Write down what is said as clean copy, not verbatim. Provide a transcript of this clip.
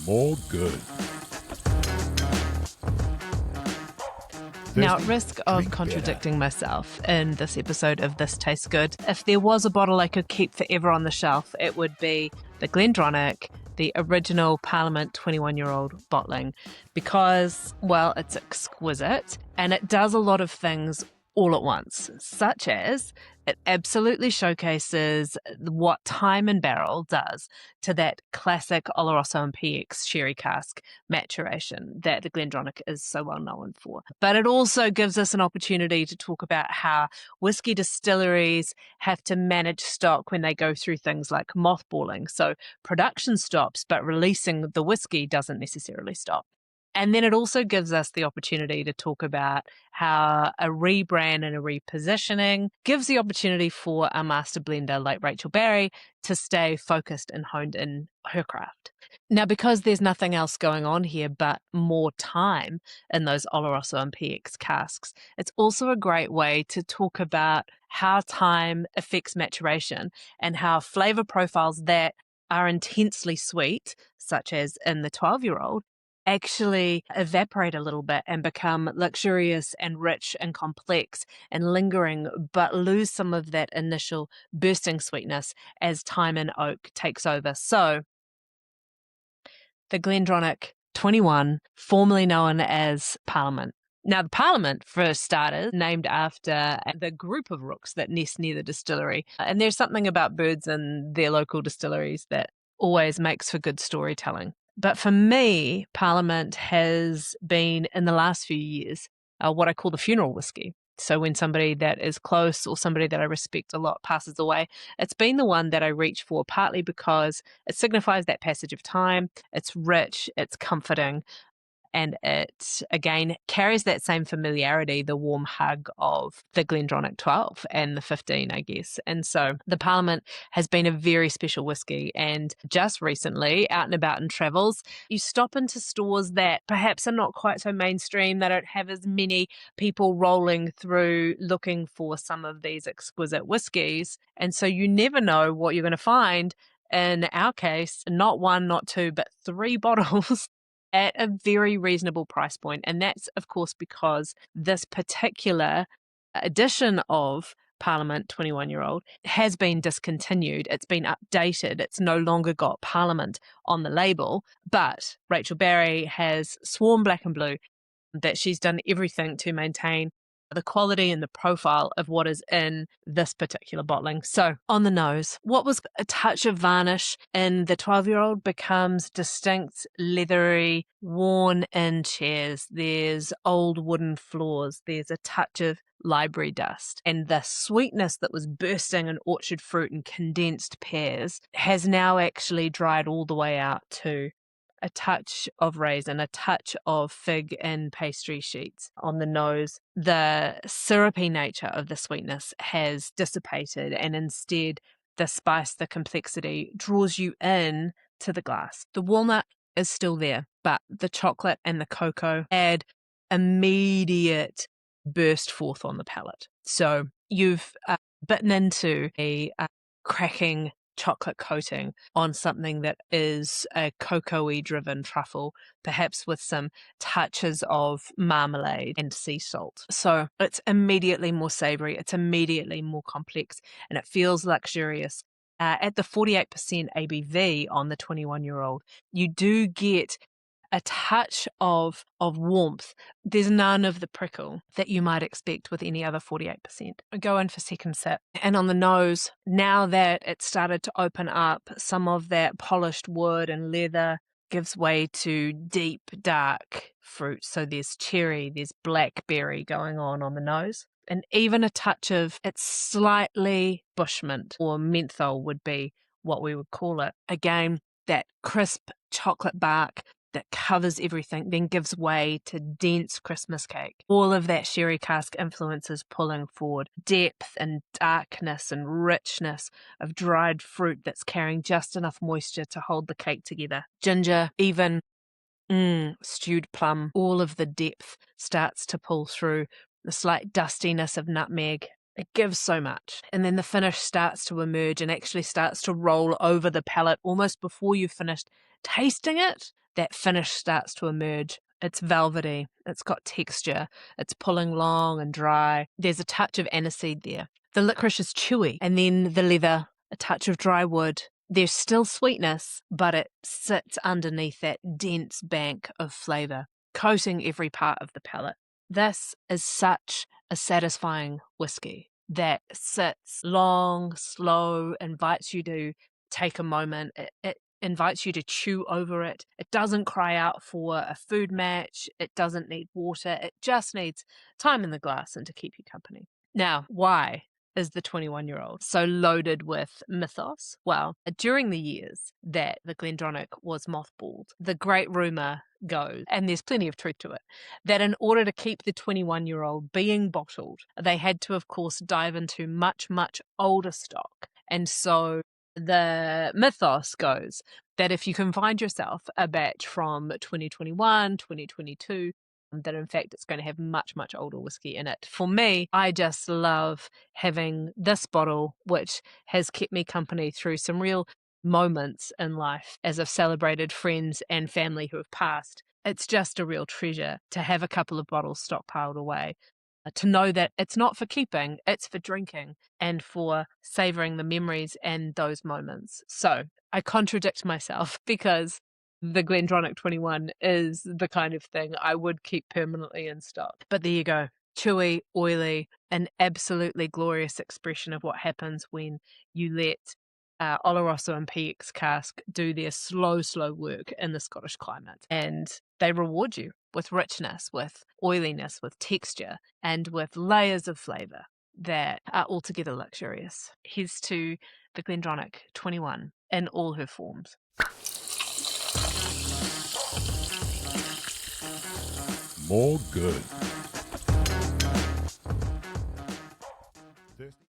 more good. Now, at risk of Drink contradicting myself in this episode of This Tastes Good, if there was a bottle I could keep forever on the shelf, it would be the GlenDronach, the original Parliament 21-year-old bottling, because, well, it's exquisite and it does a lot of things all at once, such as it absolutely showcases what time and barrel does to that classic Oloroso PX sherry cask maturation that the GlenDronach is so well known for. But it also gives us an opportunity to talk about how whisky distilleries have to manage stock when they go through things like mothballing. So production stops, but releasing the whisky doesn't necessarily stop. And then it also gives us the opportunity to talk about how a rebrand and a repositioning gives the opportunity for a master blender like Rachel Barrie to stay focused and honed in her craft. Now, because there's nothing else going on here but more time in those Oloroso and PX casks, it's also a great way to talk about how time affects maturation and how flavour profiles that are intensely sweet, such as in the 12-year-old, actually evaporate a little bit and become luxurious and rich and complex and lingering, but lose some of that initial bursting sweetness as time and oak takes over. So the GlenDronach 21, formerly known as Parliament. Now, the Parliament, for starters, named after the group of rooks that nest near the distillery. And there's something about birds and their local distilleries that always makes for good storytelling. But for me, Parliament has been, in the last few years, what I call the funeral whiskey. So when somebody that is close or somebody that I respect a lot passes away, it's been the one that I reach for, partly because it signifies that passage of time, it's rich, it's comforting, and it, again, carries that same familiarity, the warm hug of the GlenDronach 12 and the 15, I guess. And so the Parliament has been a very special whiskey. And just recently, out and about in travels, you stop into stores that perhaps are not quite so mainstream. They don't have as many people rolling through looking for some of these exquisite whiskies. And so you never know what you're going to find. In our case, not one, not two, but 3 bottles at a very reasonable price point. And that's, of course, because this particular edition of Parliament 21-year-old has been discontinued. It's been updated. It's no longer got Parliament on the label. But Rachel Barrie has sworn black and blue that she's done everything to maintain the quality and the profile of what is in this particular bottling. So on the nose, what was a touch of varnish in the 12-year-old becomes distinct, leathery, worn-in chairs. There's old wooden floors. There's a touch of library dust. And the sweetness that was bursting in orchard fruit and condensed pears has now actually dried all the way out to a touch of raisin, a touch of fig and pastry sheets on the nose. The syrupy nature of the sweetness has dissipated, and instead the spice, the complexity draws you in to the glass. The walnut is still there, but the chocolate and the cocoa add immediate burst forth on the palate. So you've bitten into a cracking chocolate coating on something that is a cocoa-y driven truffle, perhaps with some touches of marmalade and sea salt. So it's immediately more savory, it's immediately more complex, and it feels luxurious. At the 48% ABV on the 21-year-old, you do get a touch of warmth. There's none of the prickle that you might expect with any other 48%. I go in for second sip. And on the nose, now that it's started to open up, some of that polished wood and leather gives way to deep, dark fruit. So there's cherry, there's blackberry going on the nose. And even a touch of, it's slightly bushmint or menthol would be what we would call it. Again, that crisp chocolate bark that covers everything, then gives way to dense Christmas cake. All of that sherry cask influences pulling forward depth and darkness and richness of dried fruit that's carrying just enough moisture to hold the cake together. Ginger, even stewed plum, all of the depth starts to pull through. The slight dustiness of nutmeg It gives so much. And then the finish starts to emerge and actually starts to roll over the palate almost before you've finished tasting it. That finish starts to emerge. It's velvety. It's got texture. It's pulling long and dry. There's a touch of aniseed there. The licorice is chewy. And then the leather, a touch of dry wood. There's still sweetness, but it sits underneath that dense bank of flavour, coating every part of the palate. This is such a satisfying whiskey that sits long, slow, invites you to take a moment. It invites you to chew over it. It doesn't cry out for a food match. It doesn't need water. It just needs time in the glass and to keep you company. Now, why is the 21-year-old so loaded with mythos? Well, during the years that the GlenDronach was mothballed, the great rumour goes, and there's plenty of truth to it, that in order to keep the 21-year-old being bottled, they had to, of course, dive into much, much older stock. And so the mythos goes that if you can find yourself a batch from 2021, 2022, that in fact it's going to have much, much older whiskey in it. For me, I just love having this bottle, which has kept me company through some real moments in life as I've celebrated friends and family who have passed. It's just a real treasure to have a couple of bottles stockpiled away, to know that it's not for keeping, it's for drinking and for savouring the memories and those moments. So I contradict myself because the GlenDronach 21 is the kind of thing I would keep permanently in stock. But there you go. Chewy, oily, an absolutely glorious expression of what happens when you let Oloroso and PX cask do their slow, slow work in the Scottish climate. And they reward you with richness, with oiliness, with texture, and with layers of flavour that are altogether luxurious. Here's to the GlenDronach 21 in all her forms. More good.